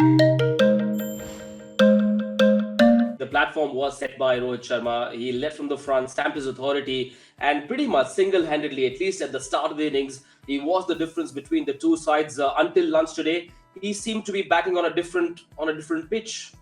The platform was set by Rohit Sharma. He led from the front, stamped his authority, and pretty much single-handedly, at least at the start of the innings, he was the difference between the two sides until lunch today. He seemed to be batting on a different pitch.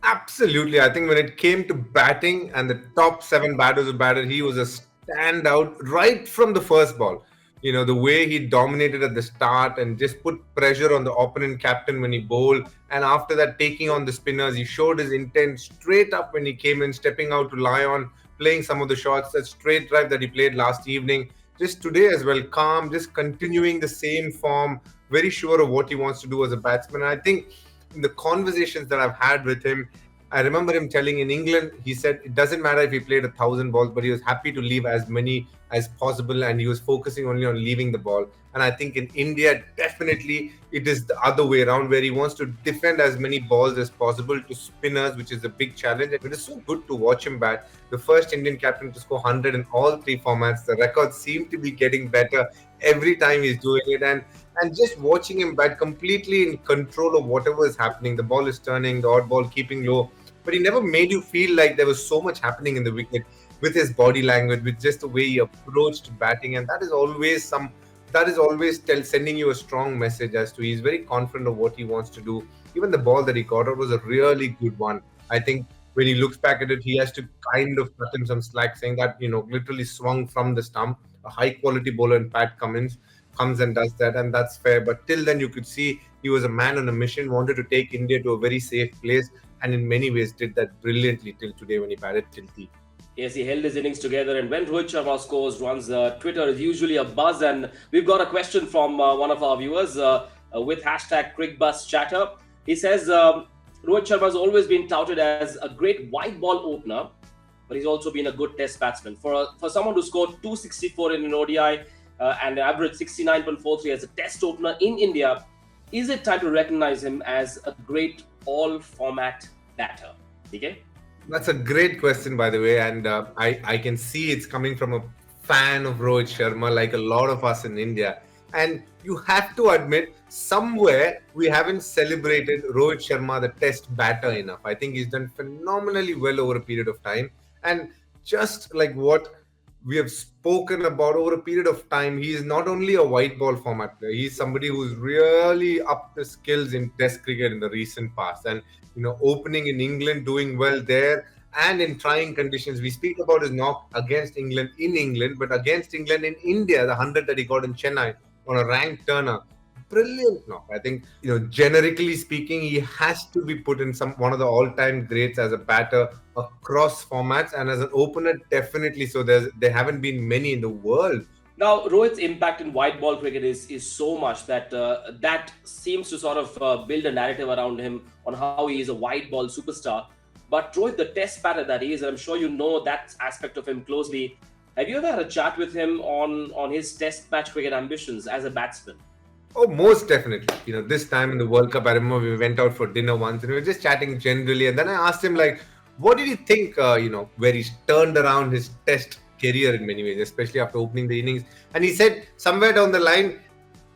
Absolutely. I think when it came to batting and the top seven batters who batted, he was a standout right from the first ball. The way he dominated at the start and just put pressure on the opponent captain when he bowled. And after that, taking on the spinners, he showed his intent straight up when he came in, stepping out to lie on, playing some of the shots, that straight drive that he played last evening. Just today as well, calm, just continuing the same form, very sure of what he wants to do as a batsman. And I think in the conversations that I've had with him, I remember him telling in England, he said it doesn't matter if he played 1,000 balls, but he was happy to leave as many as possible and he was focusing only on leaving the ball. And I think in India, definitely it is the other way around where he wants to defend as many balls as possible to spinners, which is a big challenge. And it is so good to watch him bat. The first Indian captain to score 100 in all three formats. The records seem to be getting better every time he's doing it. And just watching him bat completely in control of whatever is happening. The ball is turning, the odd ball keeping low, but he never made you feel like there was so much happening in the wicket with his body language, with just the way he approached batting, and that is always sending you a strong message as to he's very confident of what he wants to do. Even the ball that he got out was a really good one. I think when he looks back at it, he has to kind of cut him some slack, saying that literally swung from the stump. A high quality bowler in Pat Cummins comes and does that, and that's fair. But till then, you could see he was a man on a mission, wanted to take India to a very safe place, and in many ways did that brilliantly till today when he batted till tea. Yes, he held his innings together, and when Rohit Sharma scores runs, Twitter is usually a buzz. And we've got a question from one of our viewers with hashtag Cricbuzz Chatter. He says Rohit Sharma has always been touted as a great white ball opener, but he's also been a good Test batsman. For someone who scored 264 in an ODI and averaged 69.43 as a Test opener in India, is it time to recognize him as a great all-format batter? Okay. That's a great question, by the way, and I can see it's coming from a fan of Rohit Sharma, like a lot of us in India. And you have to admit, somewhere we haven't celebrated Rohit Sharma, the Test batter, enough. I think he's done phenomenally well over a period of time, and just like what we have spoken about over a period of time, he is not only a white ball format player, he's somebody who's really up the skills in Test cricket in the recent past. And opening in England, doing well there, and in trying conditions. We speak about his knock against England in England, but against England in India, the 100 that he got in Chennai on a ranked turner. Brilliant knock. I think, generically speaking, he has to be put in one of the all-time greats as a batter across formats, and as an opener, definitely. So there haven't been many in the world. Now, Rohit's impact in white ball cricket is so much that that seems to sort of build a narrative around him on how he is a white ball superstar. But Rohit, the Test batter that he is, and I'm sure you know that aspect of him closely. Have you ever had a chat with him on his Test match cricket ambitions as a batsman? Oh, most definitely. This time in the World Cup, I remember we went out for dinner once and we were just chatting generally. And then I asked him, like, what did he think, where he's turned around his Test career in many ways, especially after opening the innings. And he said somewhere down the line,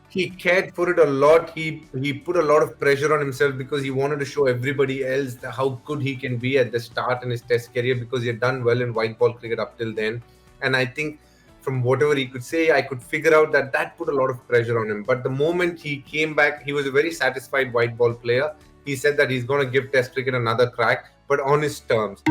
he cared for it a lot. He put a lot of pressure on himself because he wanted to show everybody else how good he can be at the start in his Test career, because he had done well in white ball cricket up till then. And I think from whatever he could say, I could figure out that put a lot of pressure on him. But the moment he came back, he was a very satisfied white ball player. He said that he's going to give Test cricket another crack, but on his terms.